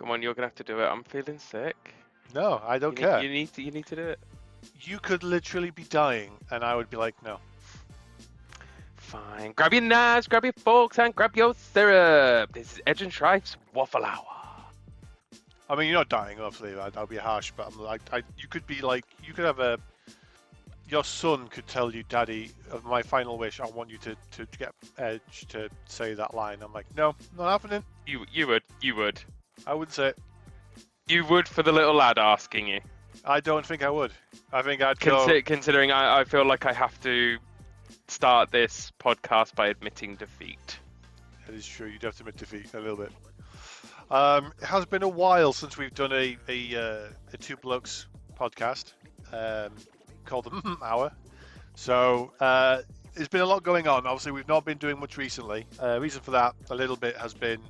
Come on, you're gonna have to do it. I'm feeling sick. No, I don't care. You need to do it. You could literally be dying, and I would be like, no. Fine. Grab your knives, grab your forks, and grab your syrup. This is Edge and Shrife's Waffle Hour. I mean, you're not dying, obviously. That'll be harsh, but I'm like, you could be like, you could have your son could tell you, Daddy, of my final wish, I want you to get Edge to say that line. I'm like, no, not happening. You would. I wouldn't say it. You would for the little lad asking you. I don't think I would. I think I'd go. Considering I feel like I have to start this podcast by admitting defeat. It is true. You'd have to admit defeat a little bit. It has been a while since we've done a Two Blokes podcast called the Hour. So there's been a lot going on. Obviously, we've not been doing much recently. Reason for that, a little bit, has been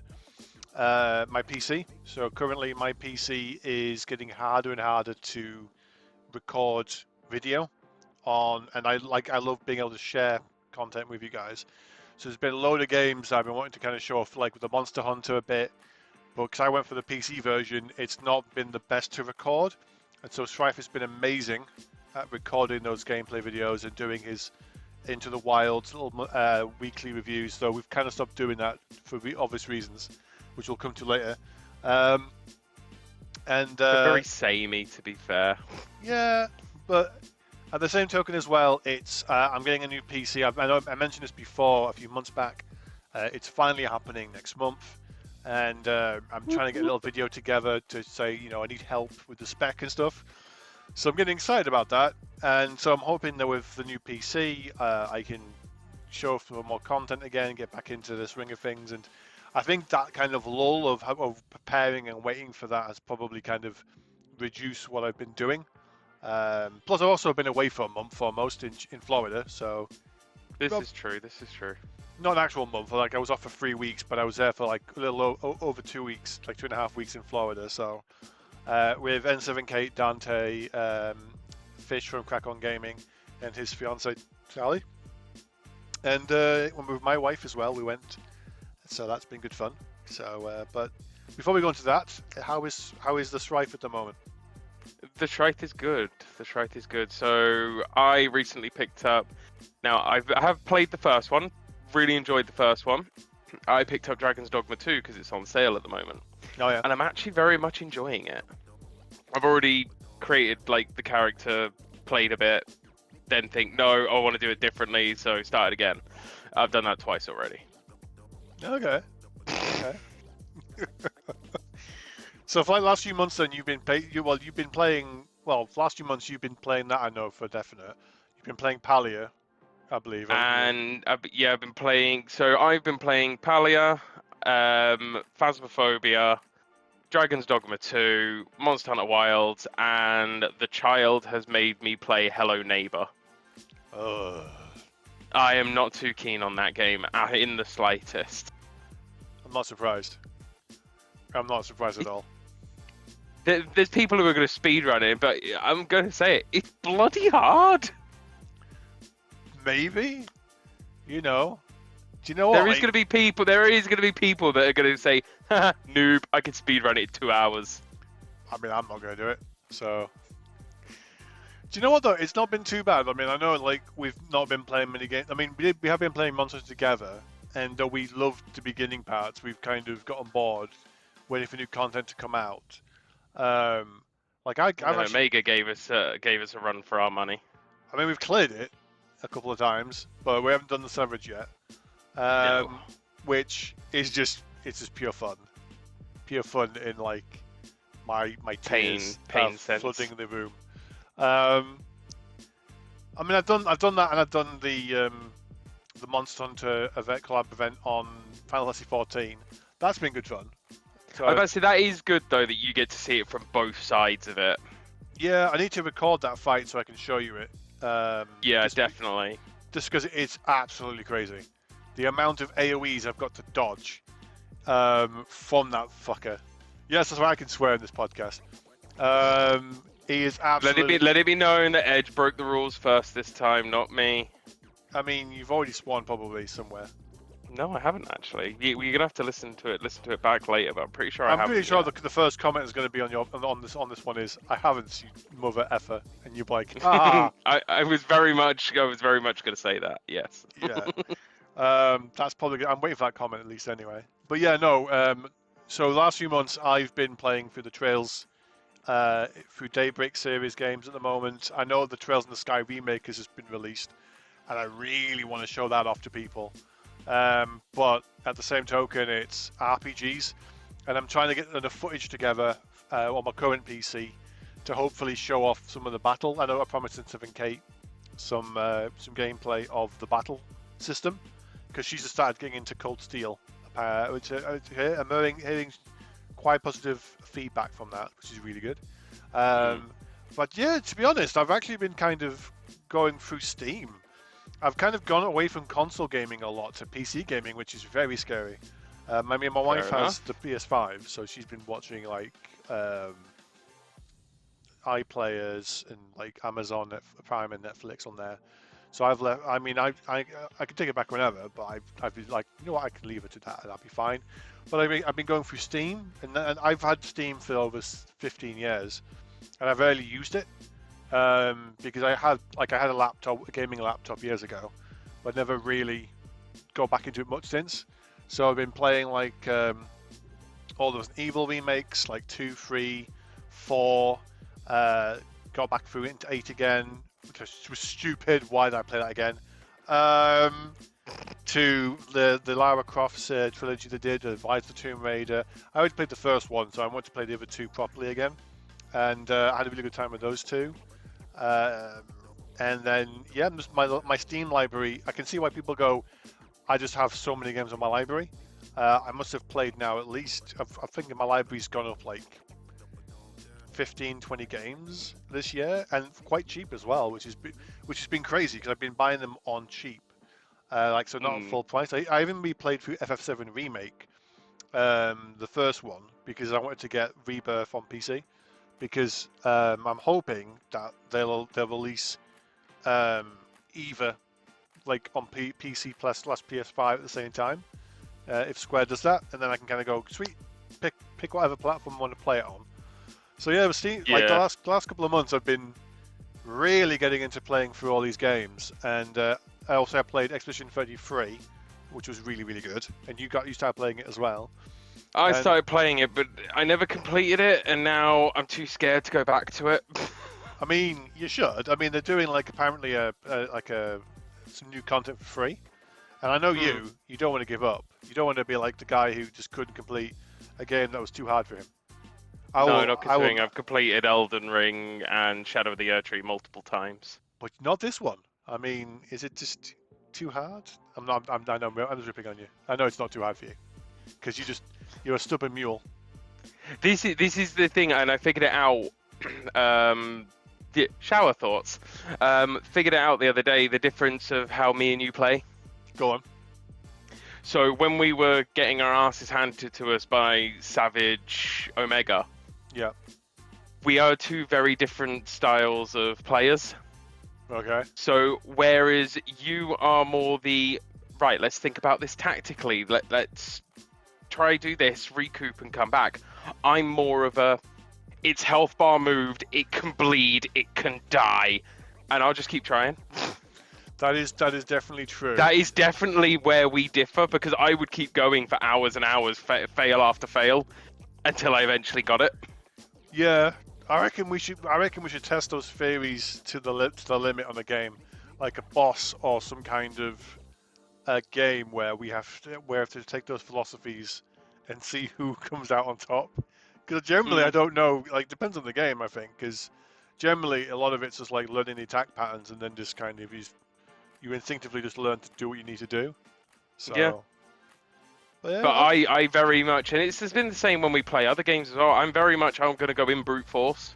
my PC. So currently, my PC is getting harder and harder to record video on, and I love being able to share content with you guys. So there's been a load of games I've been wanting to kind of show off, like with the Monster Hunter a bit, but because I went for the PC version, it's not been the best to record, and so Strife has been amazing at recording those gameplay videos and doing his Into the Wilds little weekly reviews. So we've kind of stopped doing that for obvious reasons, which we'll come to later. And They're very samey, to be fair. Yeah, but at the same token as well, it's I'm getting a new PC. I know I mentioned this before a few months back. It's finally happening next month, and I'm trying to get a little video together to say, I need help with the spec and stuff. So I'm getting excited about that, and so I'm hoping that with the new PC, I can show some more content again, get back into the swing of things, and I think that kind of lull of preparing and waiting for that has probably kind of reduced what I've been doing. Plus, I've also been away for a month almost in Florida, so... This is true. Not an actual month, like I was off for 3 weeks, but I was there for like a little over 2 weeks, like 2.5 weeks in Florida, so... with N7 Kate, Dante, Fish from Crack On Gaming, and his fiancée, Sally. And with my wife as well, we went... So that's been good fun. So, but before we go into that, how is the Strife at the moment? The Shrike is good. So I recently picked up. Now I have played the first one. Really enjoyed the first one. I picked up Dragon's Dogma 2 because it's on sale at the moment. Oh yeah. And I'm actually very much enjoying it. I've already created like the character, played a bit, then think no, I want to do it differently, so started again. I've done that twice already. Okay. So for like last few months, then you've been playing. Well, last few months you've been playing that, I know for definite. You've been playing Palia, I believe. And I've been playing. So I've been playing Palia, Phasmophobia, Dragon's Dogma 2, Monster Hunter Wilds, and the child has made me play Hello Neighbor. I am not too keen on that game in the slightest. I'm not surprised. I'm not surprised at all. There's people who are going to speedrun it, but I'm going to say it's bloody hard. Maybe. Do you know what? There is going to be people that are going to say, haha, noob, I can speedrun it in 2 hours. I mean, I'm not going to do it, so... Do you know what though? It's not been too bad. I mean, I know like we've not been playing many games. I mean, we have been playing Monsters together, and though we loved the beginning parts, we've kind of got on board, waiting for new content to come out. Omega gave us a run for our money. I mean, we've cleared it a couple of times, but we haven't done the Savage yet. No. Which is just pure fun in like my tears pain sense. flooding the room. I mean, I've done that, and I've done the Monster Hunter collab event on Final Fantasy 14. That's been good fun. So, I was about to say that is good though that you get to see it from both sides of it. Yeah, I need to record that fight so I can show you it. Yeah, definitely. Just because it's absolutely crazy, the amount of AOE's I've got to dodge from that fucker. Yes, that's why I can swear in this podcast. He is absolutely... Let it be known that Edge broke the rules first this time, not me. I mean, you've already spawned probably somewhere. No, I haven't actually. We're gonna have to listen to it back later, but I'm pretty sure I I'm haven't. pretty sure yet. the first comment is going to be on this one is I haven't, you mother effer, and you're like, ah, I was very much gonna say that. Yes. yeah. That's probably good. I'm waiting for that comment at least anyway. But yeah, no. So the last few months I've been playing through the Trails, through Daybreak series games at the moment. I know the Trails in the Sky remake has just been released, and I really want to show that off to people. But at the same token, it's RPGs, and I'm trying to get enough footage together on my current PC to hopefully show off some of the battle. I know I promised in 7K some gameplay of the battle system because she's just started getting into Cold Steel, which I'm hearing quite positive feedback from that, which is really good. But yeah, to be honest, I've actually been kind of going through Steam. I've kind of gone away from console gaming a lot to PC gaming, which is very scary. I mean, my wife has the PS5, so she's been watching like iPlayers and like Amazon Prime and Netflix on there. So I've left. I mean, I could take it back whenever, but I've been like, you know what, I can leave it to that, and I'll be fine. But I mean, I've been going through Steam, and I've had Steam for over 15 years, and I've rarely used it because I had a laptop, a gaming laptop years ago, but never really got back into it much since. So I've been playing like all those Evil remakes, like 2, 3, 4. Got back through into 8 again, which was stupid. Why did I play that again? To the Lara Croft trilogy they did, Rise of the Tomb Raider. I already played the first one, so I want to play the other two properly again. And I had a really good time with those two. And then, yeah, just my Steam library, I can see why people go, I just have so many games on my library. I must have played now at least, I think my library's gone up like 15, 20 games this year, and quite cheap as well, which has been crazy because I've been buying them on cheap, so not full price. I even replayed through FF7 Remake, the first one, because I wanted to get Rebirth on PC, because I'm hoping that they'll release either like on PC plus PS5 at the same time, if Square does that, and then I can kind of go sweet, pick whatever platform I want to play it on. So yeah, like the last couple of months, I've been really getting into playing through all these games, and I also played Expedition 33, which was really really good, and you started playing it as well. I started playing it, but I never completed it, and now I'm too scared to go back to it. I mean, you should. I mean, they're doing like apparently some new content for free, and I know you don't want to give up. You don't want to be like the guy who just couldn't complete a game that was too hard for him. Not considering I've completed Elden Ring and Shadow of the Erdtree multiple times. But not this one. I mean, is it just too hard? I know I'm just ripping on you. I know it's not too hard for you because you're a stubborn mule. This is the thing, and I figured it out. Shower thoughts. Figured it out the other day. The difference of how me and you play. Go on. So when we were getting our asses handed to us by Savage Omega. Yeah. We are two very different styles of players. Okay. So whereas you are more right, let's think about this tactically. Let's try do this, recoup and come back. I'm more of it's health bar moved, it can bleed, it can die, and I'll just keep trying. That is definitely true. That is definitely where we differ, because I would keep going for hours and hours, fail after fail, until I eventually got it. Yeah, I reckon we should test those theories to the limit on a game, like a boss or some kind of a game where we have to take those philosophies and see who comes out on top. Because generally, I don't know. Like, depends on the game, I think. Because generally, a lot of it's just like learning the attack patterns and then just kind of you instinctively just learn to do what you need to do. So. Yeah. But I very much, and it's been the same when we play other games as well. I'm going to go in brute force.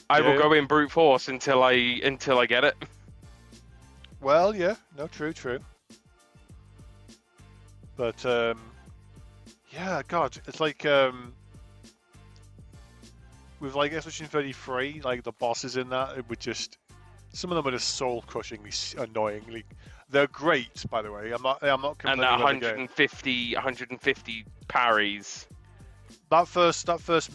I will go in brute force until I get it. Well, yeah, no, true. But yeah, God, it's like with like Expedition 33, like the bosses in that, it would just some of them are just soul crushingly annoyingly. They're great, by the way. I'm not And complaining that about the game. 150 parries. That first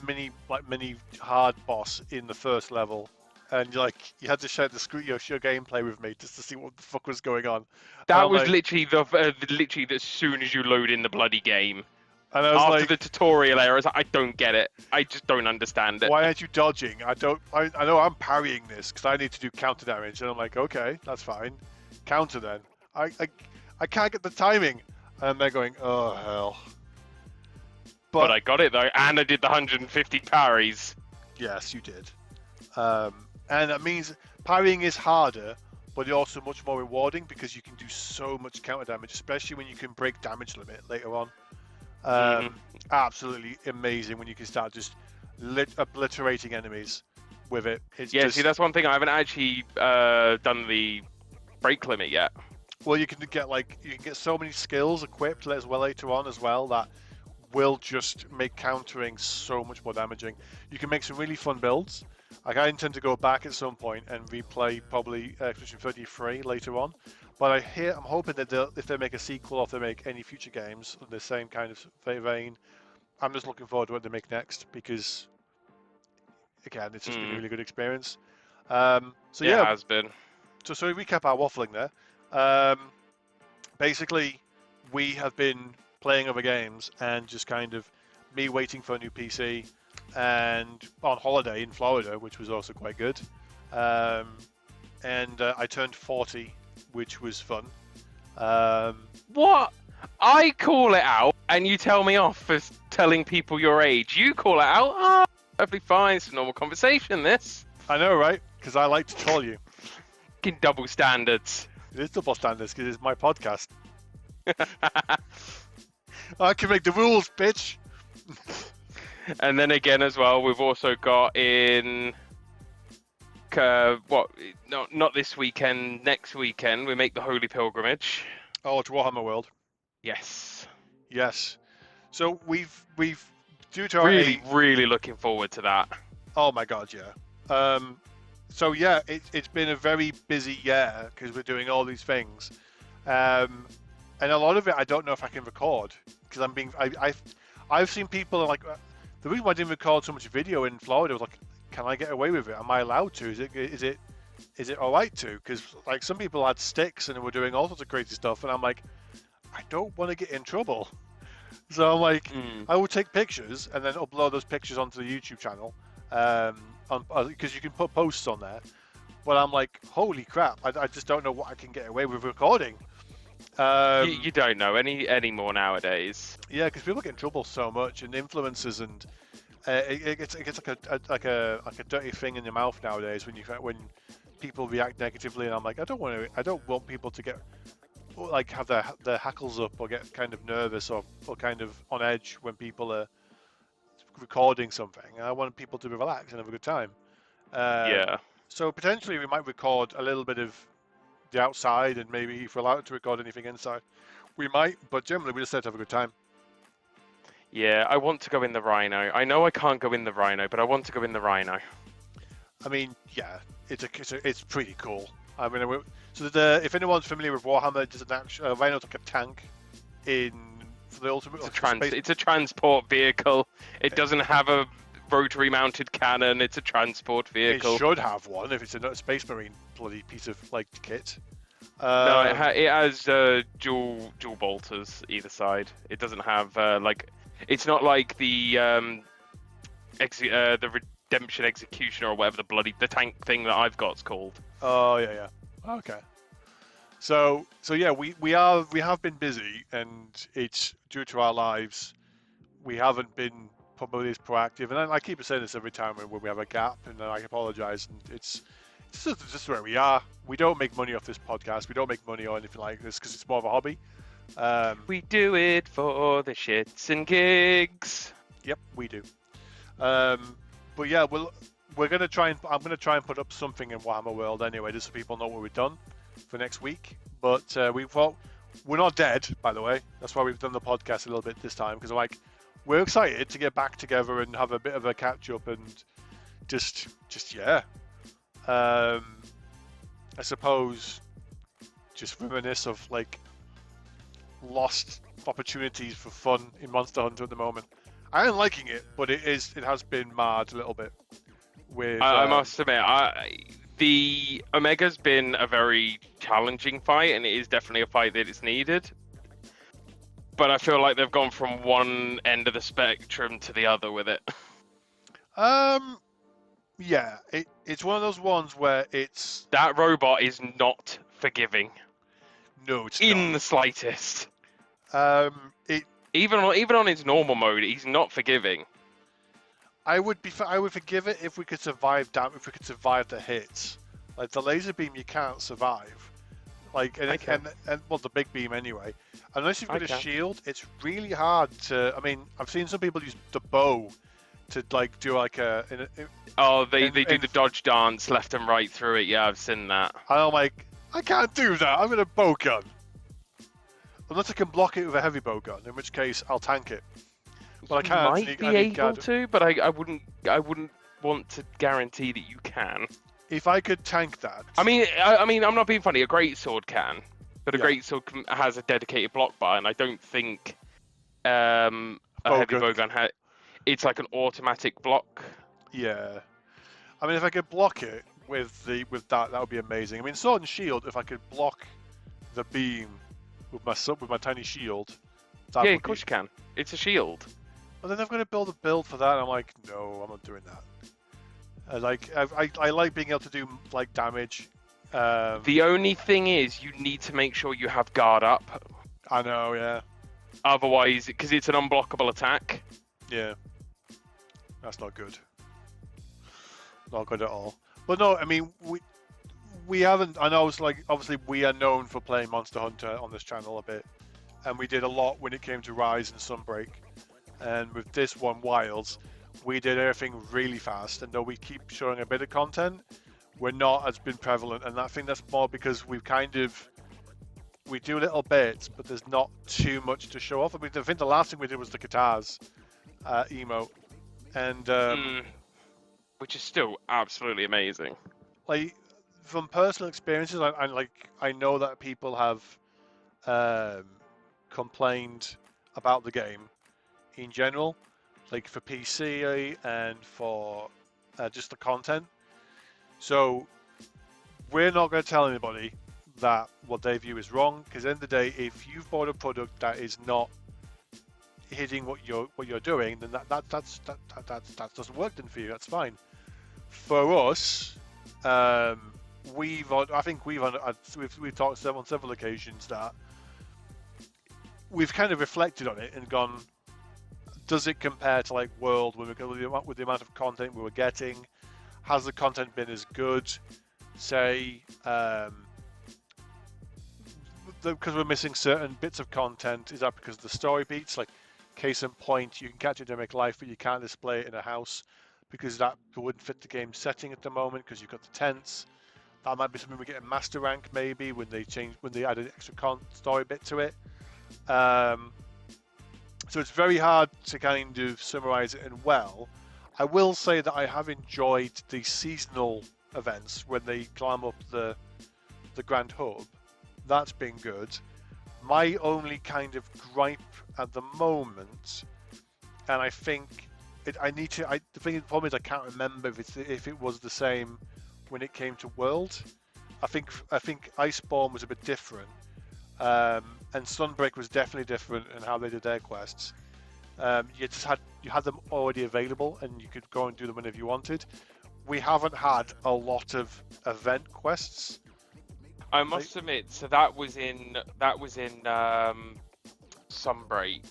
mini hard boss in the first level, and you had to share your gameplay with me just to see what the fuck was going on. And That I'm was like, literally as soon as you load in the bloody game. and I was After like, the tutorial area, I was like, I don't get it. I just don't understand it. why aren't you dodging? I know I'm parrying this because I need to do counter damage, and I'm like, okay, that's fine. Counter then. I can't get the timing, and they're going, oh hell. But I got it though, and I did the 150 parries. Yes, you did. And that means parrying is harder, but it's also much more rewarding because you can do so much counter damage, especially when you can break damage limit later on. Absolutely amazing when you can start just obliterating enemies with it. See, that's one thing I haven't actually done the break limit yet. Well, you can get so many skills equipped as well later on as well that will just make countering so much more damaging. You can make some really fun builds. Like I intend to go back at some point and replay probably Expedition 33 later on. But I'm hoping that if they make a sequel or if they make any future games in the same kind of vein, I'm just looking forward to what they make next because, again, it's just been a really good experience. It has been. So to recap our waffling there, basically we have been playing other games and just kind of me waiting for a new PC and on holiday in Florida, which was also quite good. And I turned 40, which was fun. What? I call it out and you tell me off for telling people your age. You call it out? Oh, perfectly fine. It's a normal conversation, this. I know, right? Because I like to troll you. Fucking double standards. It is double standards because it's my podcast. I can make the rules, bitch. And then again, as well, we've also got in not this weekend, next weekend, we make the Holy Pilgrimage. Oh, to Warhammer World. Yes. So we've due to our really looking forward to that. Oh my god, yeah. So yeah, it's been a very busy year because we're doing all these things, and a lot of it I don't know if I can record because I've seen people like the reason why I didn't record so much video in Florida was like, can I get away with it? Am I allowed to? Is it all right to? Because like some people had sticks and were doing all sorts of crazy stuff, and I'm like, I don't want to get in trouble. So I'm like, I will take pictures and then upload those pictures onto the YouTube channel, because you can put posts on there. But I'm like, holy crap! I just don't know what I can get away with recording. You don't know any more nowadays. Yeah, because people get in trouble so much, and influencers, and it gets like a dirty thing in your mouth nowadays when people react negatively. And I'm like, I don't want people to get like have their hackles up or get kind of nervous or kind of on edge when people are recording something. I want people to relax and have a good time. So potentially we might record a little bit of the outside, and maybe if we're allowed to record anything inside, we might. But generally, we just have to have a good time. Yeah, I want to go in the Rhino. I know I can't go in the Rhino, but I want to go in the Rhino. I mean, yeah, it's pretty cool. I mean, if anyone's familiar with Warhammer, there's an actual Rhino's like a tank for the ultimate. It's a transport vehicle. It doesn't have a rotary mounted cannon. It's a transport vehicle. It should have one if it's a Space Marine bloody piece of like kit. No, it has dual bolters either side. It doesn't have it's not like the Redemption Executioner or whatever the tank thing that I've got's called. Oh yeah. Okay. So yeah, we have been busy, and it's due to our lives. We haven't been probably as proactive, and I keep saying this every time when we have a gap, and I apologize. And it's just where we are. We don't make money off this podcast. We don't make money or anything like this because it's more of a hobby. We do it for the shits and gigs. Yep, we do. But yeah, I'm gonna try and put up something in Warhammer World anyway, just so people know what we've done for next week. But we thought we're not dead, by the way. That's why we've done the podcast a little bit this time, because we're excited to get back together and have a bit of a catch up and just yeah. I suppose just reminisce of like lost opportunities for fun in Monster Hunter at the moment. I am liking it, but it has been marred a little bit with. I must admit, the Omega's been a very challenging fight, and it is definitely a fight that is needed. But I feel like they've gone from one end of the spectrum to the other with it. Yeah, it's one of those ones where it's That robot is not forgiving no, it's in not. the slightest. It Even on his normal mode, he's not forgiving. I would forgive it if we could survive the hits. Like the laser beam, you can't survive. Like and well, the big beam anyway. Unless you've got a shield, it's really hard to. I mean, I've seen some people use the bow to like do like they do the dodge dance left and right through it. Yeah, I've seen that. And I'm like, I can't do that. I'm in a bow gun. Unless I can block it with a heavy bow gun, in which case I'll tank it. But I can't. Might be able to, but I wouldn't want to guarantee that you can. If I could tank that. I mean, I'm not being funny. A greatsword can, but a greatsword has a dedicated block bar, and I don't think a heavy bowgun has. It's like an automatic block. Yeah, I mean, if I could block it with that would be amazing. I mean, sword and shield. If I could block the beam with my tiny shield. Yeah, of course you can. It's a shield. But then I've got to build a build for that. And I'm like, no, I'm not doing that. I like being able to do like damage. The only thing is, you need to make sure you have guard up. I know, yeah. Otherwise, because it's an unblockable attack. Yeah. That's not good. Not good at all. But no, I mean, we haven't. I know it's like obviously we are known for playing Monster Hunter on this channel a bit, and we did a lot when it came to Rise and Sunbreak, and with this one, Wilds, we did everything really fast. And though we keep showing a bit of content, we're not as been prevalent, and I think that's more because we do little bits, but there's not too much to show off. I mean, I think the last thing we did was the guitars emote, and which is still absolutely amazing. Like from personal experiences, I know that people have complained about the game in general, like for PC and for just the content. So we're not going to tell anybody that what they view is wrong, because at the end of the day, if you've bought a product that is not hitting what you're doing, then that doesn't work then for you. That's fine. For us, we've talked on several occasions that we've kind of reflected on it and gone, does it compare to like World with the amount of content we were getting? Has the content been as good? Say, because we're missing certain bits of content, is that because of the story beats? Like, case in point, you can catch a dynamic life, but you can't display it in a house because that wouldn't fit the game setting at the moment because you've got the tents. That might be something we get in Master Rank maybe when they add an extra story bit to it. So it's very hard to kind of summarize it in well. I will say that I have enjoyed the seasonal events when they climb up the Grand Hub. That's been good. My only kind of gripe at the moment, and I think the problem is I can't remember if it was the same when it came to World. I think Iceborne was a bit different, and Sunbreak was definitely different in how they did their quests. You had them already available, and you could go and do them whenever you wanted. We haven't had a lot of event quests. I must admit, so that was in Sunbreak,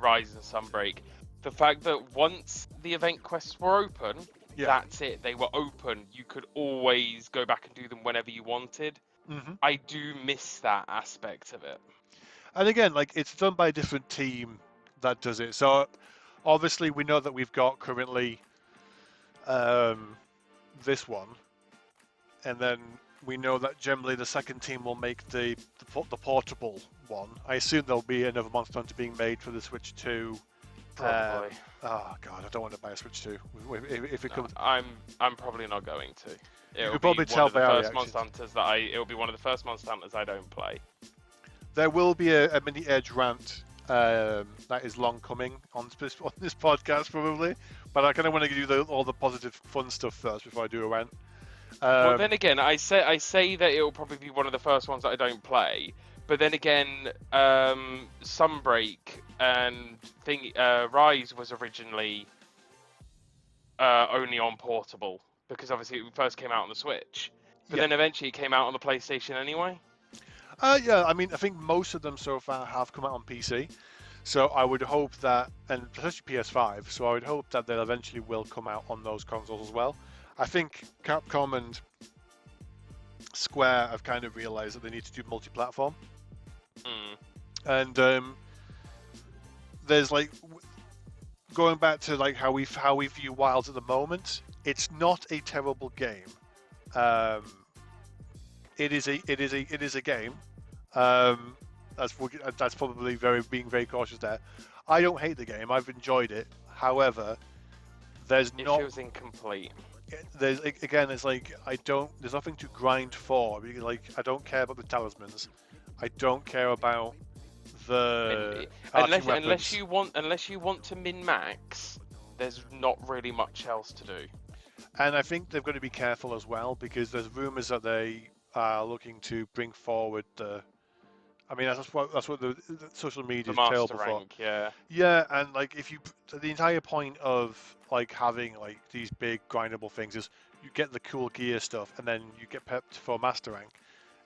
Rise and Sunbreak. The fact that once the event quests were open, that's it. They were open. You could always go back and do them whenever you wanted. Mm-hmm. I do miss that aspect of it. And again, like it's done by a different team that does it. So obviously we know that we've got currently this one, and then we know that generally the second team will make the portable one. I assume there'll be another Monster Hunter being made for the Switch 2 Um, Probably. oh god, I don't want to buy a Switch 2. If it No, comes, I'm probably not going to. you It'll could be probably one tell of the by our first Monster reactions. Hunters it'll be one of the first Monster Hunters I don't play. There will be a mini Edge rant that is long coming on this podcast probably, but I kind of want to do all the positive fun stuff first before I do a rant. Well, then again, I say that it'll probably be one of the first ones that I don't play. But then again, Sunbreak and Rise was originally only on portable because obviously it first came out on the Switch. But Yeah, then eventually it came out on the PlayStation anyway. yeah. I mean, I think most of them so far have come out on PC. So I would hope that, and especially PS5. So I would hope that they eventually will come out on those consoles as well. I think Capcom and Square have kind of realized that they need to do multi-platform, Mm. and there's like going back to like how we view Wilds at the moment. It's not a terrible game. Um, it is a game. Um, that's probably being very cautious there. I don't hate the game. I've enjoyed it. However, there's It not feels incomplete. there's again it's like I don't there's nothing to grind for. Like I don't care about the talismans. I don't care about the arching weapons. Unless you want to min max, there's not really much else to do. And I think they've got to be careful as well because there's rumours that they are looking to bring forward the. I mean, that's what the social media The is master terrible for. rank, yeah. Yeah, and like if you the entire point of like having like these big grindable things is you get the cool gear stuff and then you get prepped for master rank.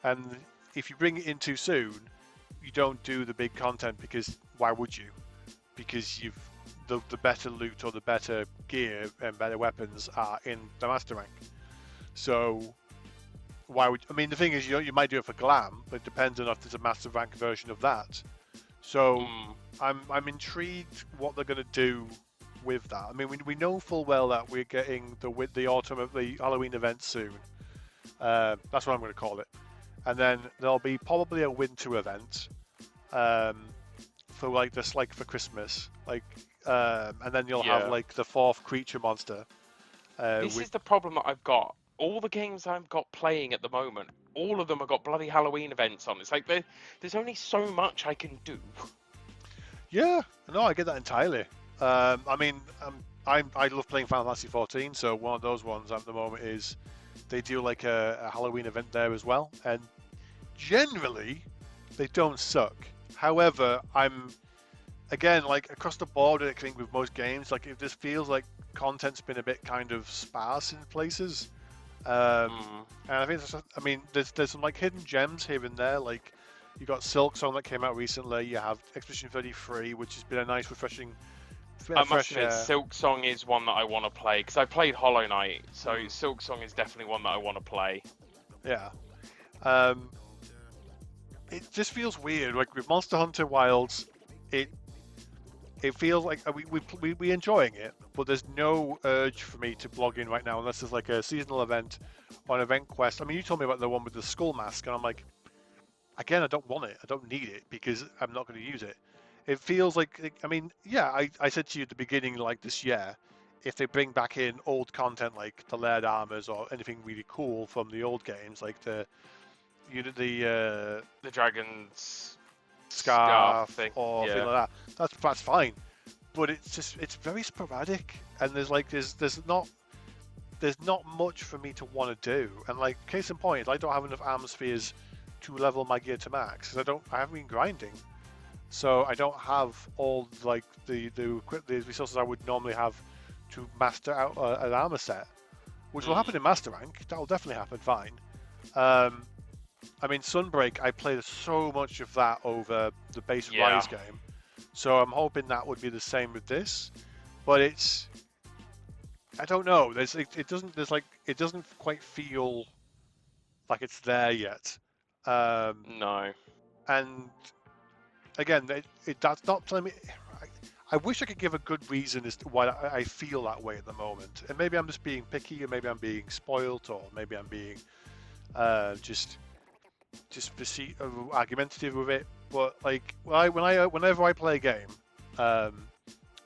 And if you bring it in too soon, you don't do the big content because why would you? Because you've the better loot or the better gear and better weapons are in the master rank. So why would I mean the thing is you might do it for glam, but it depends on if there's a master rank version of that. So I'm intrigued what they're going to do with that. I mean we know full well that we're getting the autumn of the Halloween event soon. That's what I'm going to call it. And then there'll be probably a winter event for like this like for Christmas and then you'll have Yeah. like the fourth creature monster. This is the problem that I've got. All the games I've got playing at the moment, all of them have got bloody Halloween events on. It's like there's only so much I can do. Yeah, no, I get that entirely. I mean, I love playing Final Fantasy 14, so one of those ones at the moment is they do like a Halloween event there as well, and generally they don't suck. However, I'm again like across the board. I think with most games, like if this feels like content's been a bit kind of sparse in places, and I think I mean there's some like hidden gems here and there. Like you got Silk Song that came out recently. You have Expedition 33, which has been a nice refreshing. I must admit, Silk Song is one that I want to play because I played Hollow Knight, so Silk Song is definitely one that I want to play. Yeah. It just feels weird. Like with Monster Hunter Wilds, it feels like we enjoying it, but there's no urge for me to log in right now unless there's like a seasonal event or an event quest. I mean, you told me about the one with the skull mask, and I'm like, again, I don't want it. I don't need it because I'm not going to use it. It feels like, I mean, yeah, I said to you at the beginning, like this year, if they bring back in old content like the layered armors or anything really cool from the old games, like the dragon's scarf thing, or thing like that, that's fine. But it's very sporadic, and there's not much for me to want to do. And like case in point, I don't have enough armor spheres to level my gear to max because I haven't been grinding. So I don't have all like the resources I would normally have to master out an armor set, which will happen in master rank. That will definitely happen. Fine. I mean, Sunbreak. I played so much of that over the base Rise game, so I'm hoping that would be the same with this. But I don't know. It doesn't quite feel like it's there yet. No. And again, that's not telling me. I wish I could give a good reason as to why I feel that way at the moment. And maybe I'm just being picky, or maybe I'm being spoilt, or maybe I'm being just argumentative with it. But like whenever I play a game,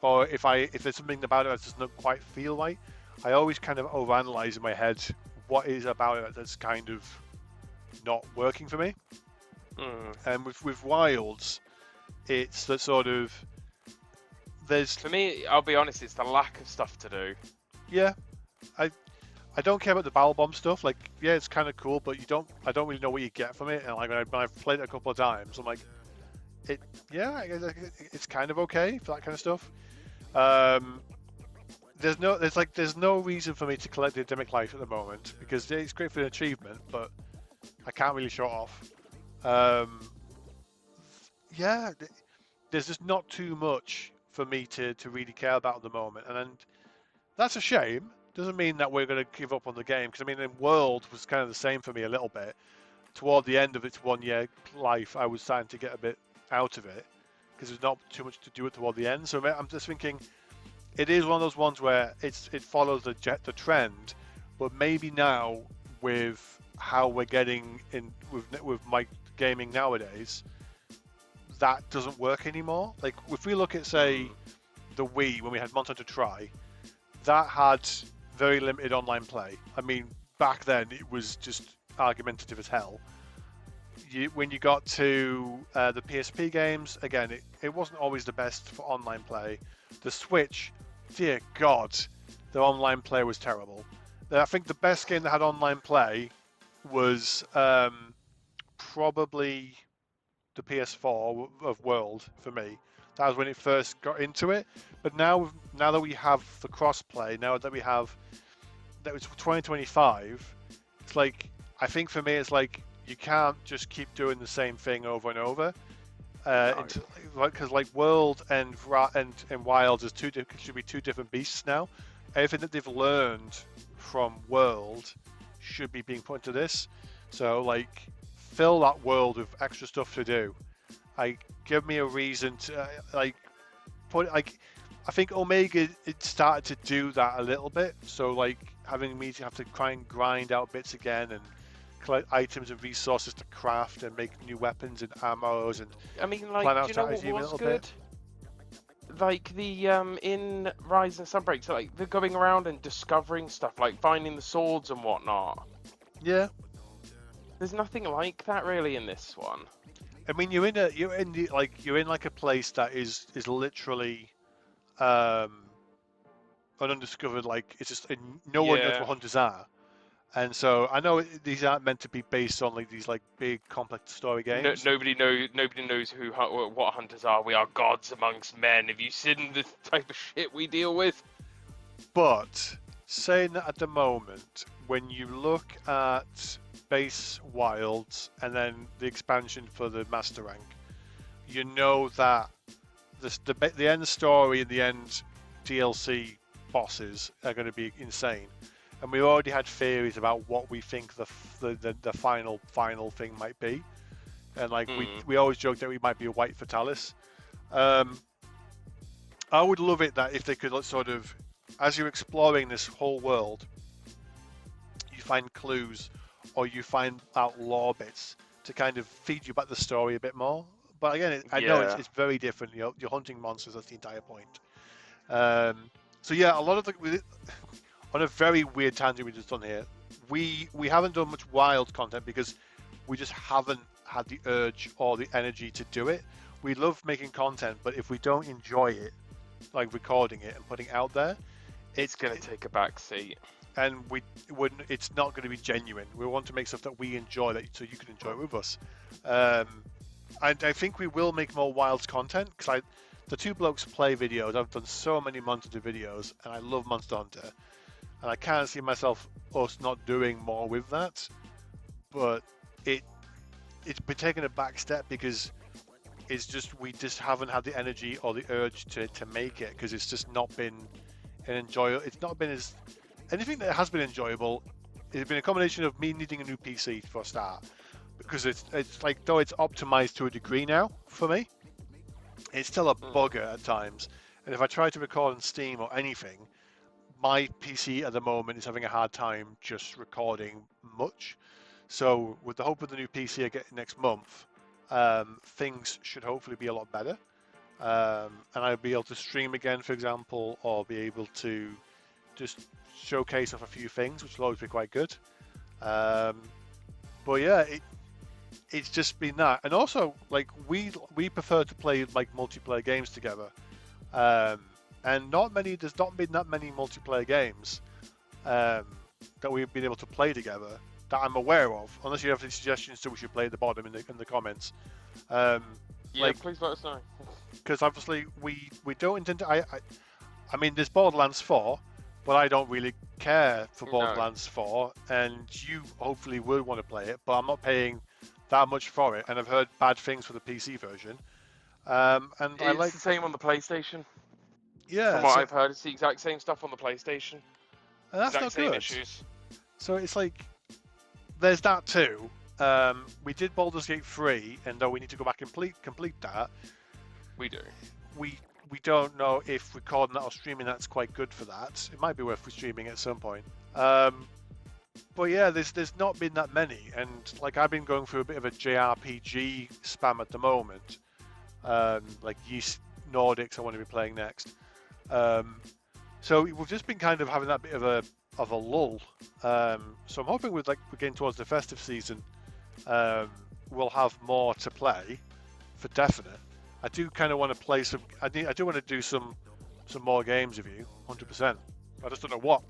or if there's something about it that doesn't quite feel right, I always kind of overanalyze in my head what is about it that's kind of not working for me. Mm. And with Wilds, it's the sort of there's For me, I'll be honest, it's the lack of stuff to do. yeah, I I don't care about the barrel bomb stuff. Like, yeah, it's kind of cool, but I don't really know what you get from it. And like when I've played it a couple of times, I'm like, yeah, it's kind of okay for that kind of stuff. Um, there's no reason for me to collect the endemic life at the moment because it's great for an achievement, but I can't really show it off. Um, yeah, there's just not too much for me to really care about at the moment, and that's a shame. Doesn't mean that we're going to give up on the game because I mean, the world was kind of the same for me a little bit. Toward the end of its 1 year life, I was starting to get a bit out of it because there's not too much to do it toward the end. So I'm just thinking it is one of those ones where it follows the trend, but maybe now with how we're getting in with my gaming nowadays, that doesn't work anymore. Like if we look at say the Wii when we had Monster to Try, that had very limited online play. I mean, back then it was just argumentative as hell. When you got to the PSP games, again, it wasn't always the best for online play. The Switch, dear God, the online play was terrible. I think the best game that had online play was probably the PS4 of World for me. That was when it first got into it. But now that we have the crossplay, now that we have that was 2025, it's like I think for me it's like you can't just keep doing the same thing over and over. Because like World and Wilds is should be two different beasts now. Everything that they've learned from World should be being put into this. So like fill that world with extra stuff to do. Like give me a reason to like put like I think Omega it started to do that a little bit. So like having me to have to try and grind out bits again and collect items and resources to craft and make new weapons and ammos and I mean, plan like, out do you know what strategy a was little good? bit. Like the in Rise and Sunbreak, so like they're going around and discovering stuff, like finding the swords and whatnot. Yeah, There's nothing like that really in this one. I mean you're in like a place that is literally um an undiscovered like it's just no one knows Yeah. what hunters are. And so I know these aren't meant to be based on like these like big complex story No, games, nobody knows what hunters are. We are gods amongst men. Have you seen the type of shit we deal with? but saying that at the moment, when you look at base wilds and then the expansion for the master rank, you know that the end story and the end DLC bosses are going to be insane. And we already had theories about what we think the final thing might be. And like we always joke that we might be a white Fatalis. I would love it that if they could sort of, as you're exploring this whole world, you find clues or you find out lore bits to kind of feed you back the story a bit more. But again, I know Yeah. it's very different. You know, you're hunting monsters. That's the entire point. So yeah, a lot of on a very weird tangent we just done here. We haven't done much wild content because we just haven't had the urge or the energy to do it. We love making content, but if we don't enjoy it, like recording it and putting it out there, It's gonna take a back seat. and we wouldn't. It's not going to be genuine. We want to make stuff that we enjoy, so you can enjoy it with us. And I think we will make more Wilds content because the Two Blokes Play videos. I've done so many Monster videos, and I love Monster Hunter, and I can't see myself us not doing more with that. But it's been taking a back step because it's just we just haven't had the energy or the urge to make it because it's just not been an enjoyable. It's not been as anything that has been enjoyable. It's been a combination of me needing a new PC for a start because it's like though it's optimized to a degree now for me, it's still a bugger at times. And if I try to record on Steam or anything, my PC at the moment is having a hard time just recording much. So with the hope of the new PC I get next month, things should hopefully be a lot better. and I'll be able to stream again, for example, or be able to just showcase off a few things, which will always be quite good. But yeah, it's just been that, and also like we prefer to play like multiplayer games together, and there's not been that many multiplayer games um, that we've been able to play together that I'm aware of, unless you have any suggestions to we should play at the bottom in the comments. Um, Yeah, like, please let us know. because obviously we don't intend to. I mean, there's Borderlands 4, but I don't really care for No. Borderlands 4, and you hopefully will want to play it, but I'm not paying that much for it, and I've heard bad things for the PC version. And I It's like, the same on the PlayStation. From yeah, what so I've heard, it's the exact same stuff on the PlayStation. and that's Exact not same good. issues. So it's like there's that too. We did Baldur's Gate 3, and though we need to go back and complete that, We do. we we don't know if recording that or streaming that's quite good for that. It might be worth streaming at some point. But yeah, there's not been that many, and like I've been going through a bit of a JRPG spam at the moment. Like Yeast Nordics, I want to be playing next. So we've just been kind of having that bit of a lull. So I'm hoping we're getting towards the festive season. We'll have more to play, for definite. I do kind of want to play some. I do want to do some more games with you, 100%. I just don't know what.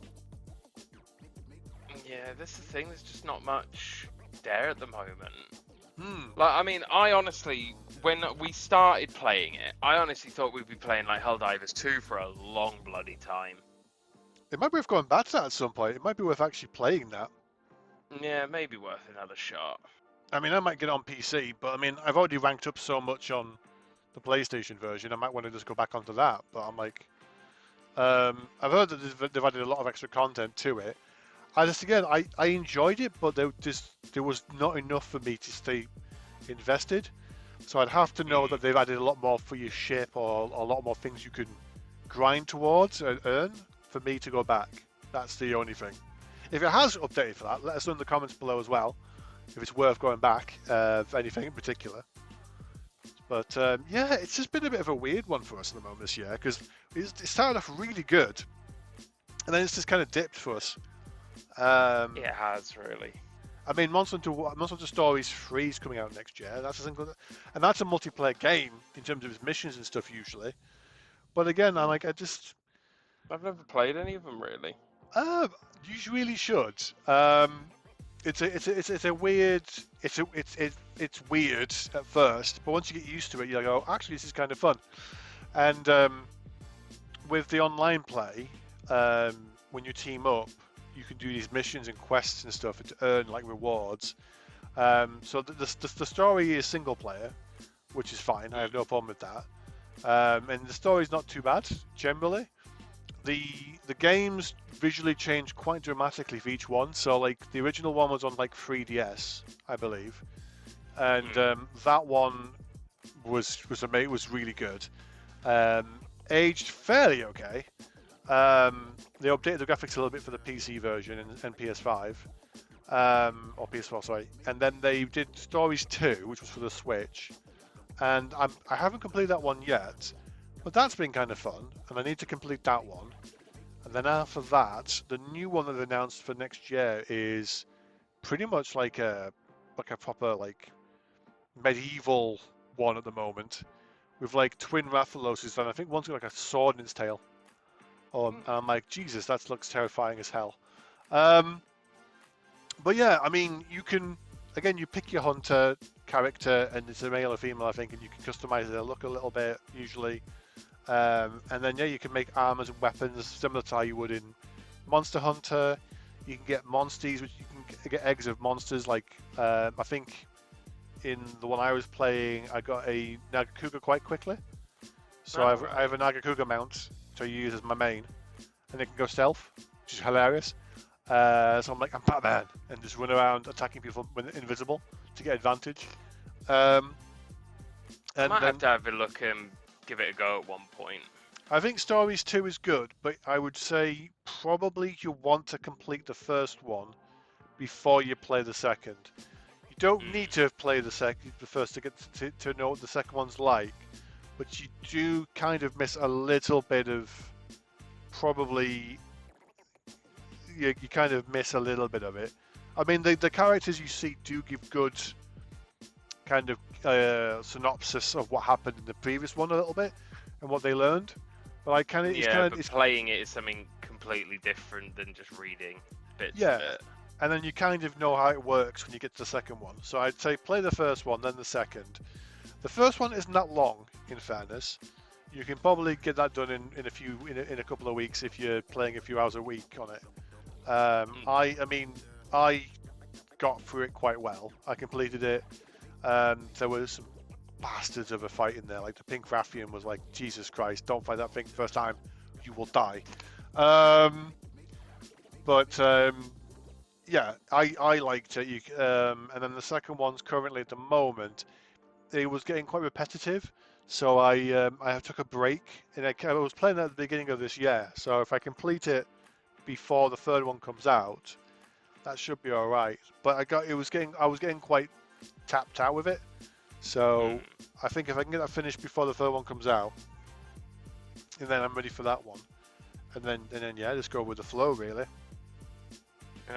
Yeah, this is the thing. There's just not much there at the moment. Hmm. Like, I mean, I honestly, when we started playing it, I honestly thought we'd be playing like Helldivers 2 for a long bloody time. It might be worth going back to that at some point. It might be worth actually playing that. Yeah, maybe worth another shot. I mean, I might get on PC, but I mean, I've already ranked up so much on the PlayStation version. I might want to just go back onto that. But I'm like, I've heard that they've added a lot of extra content to it. I enjoyed it, but there was not enough for me to stay invested. So I'd have to know that they've added a lot more for your ship or a lot more things you can grind towards and earn for me to go back. That's the only thing. If it has updated for that, let us know in the comments below as well. If it's worth going back for anything in particular. But yeah, it's just been a bit of a weird one for us at the moment this year because it started off really good, and then it's just kind of dipped for us. It has, really. I mean, Monster Hunter Stories 3 is coming out next year. That's a single, and that's a multiplayer game in terms of its missions and stuff usually. But again, I've never played any of them, really. You really should. It's a weird. It's weird at first, but once you get used to it, you go, oh, actually, this is kind of fun. And with the online play, when you team up, you can do these missions and quests and stuff to earn like rewards. So the story is single player, which is fine. I have no problem with that. And the story's not too bad generally. The games visually change quite dramatically for each one. So like the original one was on like 3DS, I believe, and that one was really good. Aged fairly okay. They updated the graphics a little bit for the PC version and PS5, or PS4, sorry. And then they did Stories 2, which was for the Switch. And I haven't completed that one yet, but that's been kind of fun, and I need to complete that one. And then after that, the new one that they announced for next year is pretty much like a proper like medieval one at the moment, with like twin Rathaloses, and I think one's got like a sword in its tail. And I'm like, Jesus, that looks terrifying as hell. But yeah, I mean, you pick your hunter character, and it's a male or female, I think, and you can customize their look a little bit, usually. And then, yeah, you can make armors and weapons similar to how you would in Monster Hunter. You can get monsters, which you can get eggs of monsters. Like, I think in the one I was playing, I got a Nagakuga quite quickly. So I have a Nagakuga mount, which I use as my main, and it can go stealth, which is hilarious. So I'm like, I'm Batman, and just run around attacking people when invisible to get advantage. I might have to have a look and give it a go at one point. I think Stories 2 is good, but I would say probably you want to complete the first one before you play the second. You don't need to have played the first to get to know what the second one's like, but you do kind of miss a little bit of probably you kind of miss a little bit of it. I mean, the characters you see do give good kind of synopsis of what happened in the previous one a little bit and what they learned. But I kind of but playing it is something completely different than just reading bits of it. And then you kind of know how it works when you get to the second one. So I'd say play the first one, then the second. The first one isn't that long, in fairness. You can probably get that done in a couple of weeks if you're playing a few hours a week on it. I got through it quite well. I completed it. There was some bastards of a fight in there. Like the Pink Rathian was like, Jesus Christ, don't fight that thing first time, you will die. Yeah, I liked it. And then the second one's currently at the moment, it was getting quite repetitive. So I took a break, and I was playing at the beginning of this year. So if I complete it before the third one comes out, that should be all right. But I was getting quite tapped out with it. So I think if I can get that finished before the third one comes out, and then I'm ready for that one, and then yeah, just go with the flow really.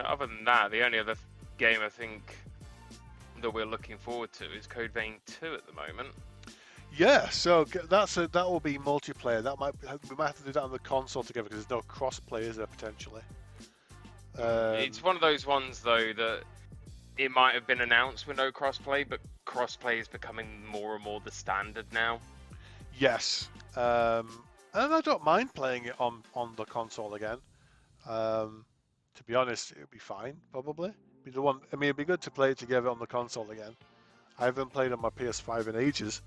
Other than that, the only other game I think that we're looking forward to is Code Vein 2 at the moment. Yeah, so that will be multiplayer. We might have to do that on the console together because there's no cross-play, is there, potentially? It's one of those ones though that it might have been announced with no crossplay, but crossplay is becoming more and more the standard now. Yes, and I don't mind playing it on the console again. To be honest, it would be fine, probably. It'd be good to play it together on the console again. I haven't played on my PS5 in ages.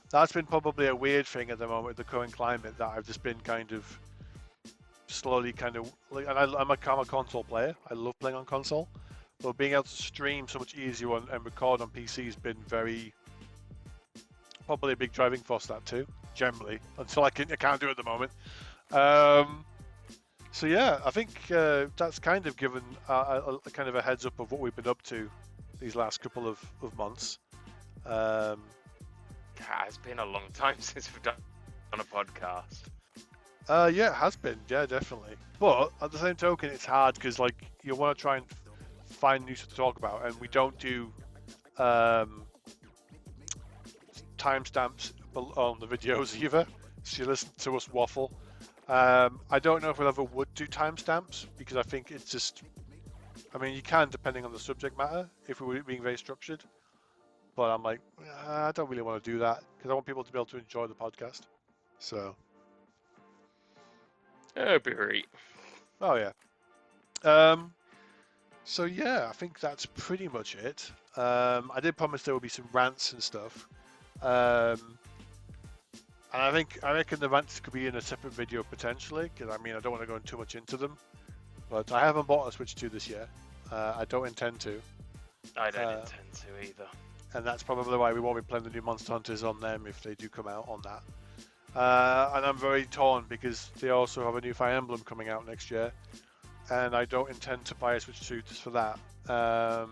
That's been probably a weird thing at the moment with the current climate, that I've just been kind of slowly and I'm a console player. I love playing on console, but being able to stream so much easier and record on PC has been probably a big driving force that too. Generally, until I can't do it at the moment. So yeah, I think that's kind of given a kind of a heads up of what we've been up to these last couple of months. It's been a long time since we've done a podcast. Yeah, it has been. Yeah, definitely. But at the same token, it's hard because like you want to try and find new stuff to talk about, and we don't do timestamps on the videos either. So you listen to us waffle. I don't know if we ever would do timestamps because I think it's just. I mean, you can depending on the subject matter if we were being very structured. But I'm like, I don't really want to do that because I want people to be able to enjoy the podcast. So. It'll be right. Oh yeah. So yeah, I think that's pretty much it. I did promise there would be some rants and stuff. And I reckon the rants could be in a separate video potentially, because I mean I don't want to go too much into them. But I haven't bought a Switch 2 this year. I don't intend to. I don't intend to either. And that's probably why we won't be playing the new Monster Hunters on them if they do come out on that. And I'm very torn because they also have a new Fire Emblem coming out next year, and I don't intend to buy a Switch 2 just for that. I've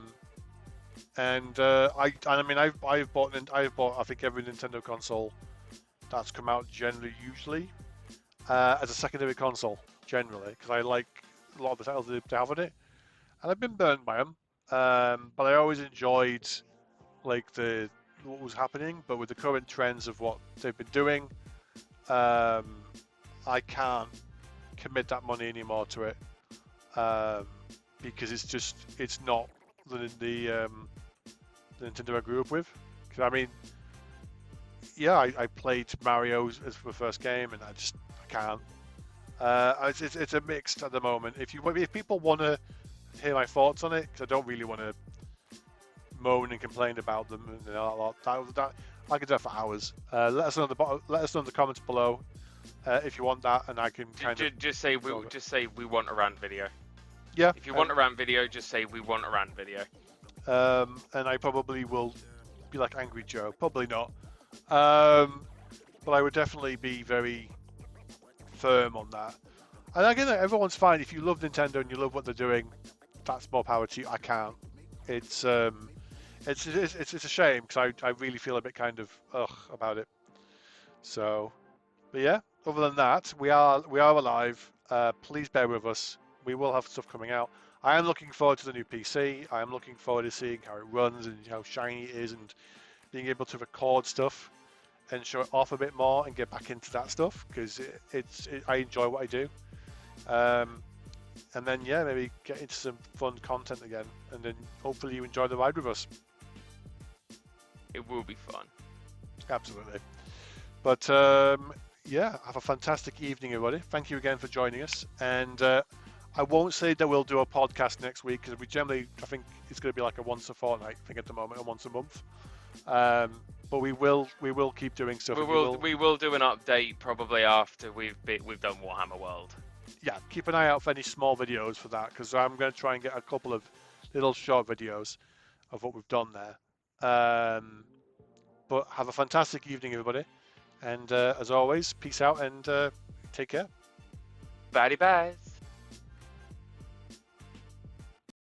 bought I think every Nintendo console that's come out generally usually as a secondary console generally because I like a lot of the titles they have on it, and I've been burned by them. But I always enjoyed like what was happening, but with the current trends of what they've been doing. I can't commit that money anymore to it because it's not the Nintendo I grew up with. Because I mean, yeah, I played Mario as the first game, and I can't. It's a mixed at the moment. If people want to hear my thoughts on it, because I don't really want to moan and complain about them, and that I could do that for hours. Let us know in the comments below if you want that, and I can just say we want a rant video. Yeah. If you want a rant video, just say we want a rant video. And I probably will be like Angry Joe. Probably not. But I would definitely be very firm on that. And again, everyone's fine. If you love Nintendo and you love what they're doing, that's more power to you. I can't. It's a shame because I really feel a bit kind of ugh about it. So, but yeah, other than that, we are alive. Please bear with us. We will have stuff coming out. I am looking forward to the new PC. I am looking forward to seeing how it runs and how shiny it is, and being able to record stuff and show it off a bit more and get back into that stuff because I enjoy what I do. And then yeah, maybe get into some fun content again, and then hopefully you enjoy the ride with us. It will be fun. Absolutely. But yeah, have a fantastic evening, everybody. Thank you again for joining us. And I won't say that we'll do a podcast next week because I think it's going to be like a once a fortnight thing at the moment, or once a month. But we will keep doing stuff. We will do an update probably after we've done Warhammer World. Yeah, keep an eye out for any small videos for that because I'm going to try and get a couple of little short videos of what we've done there. But have a fantastic evening, everybody. And as always, peace out and take care. Bye bye.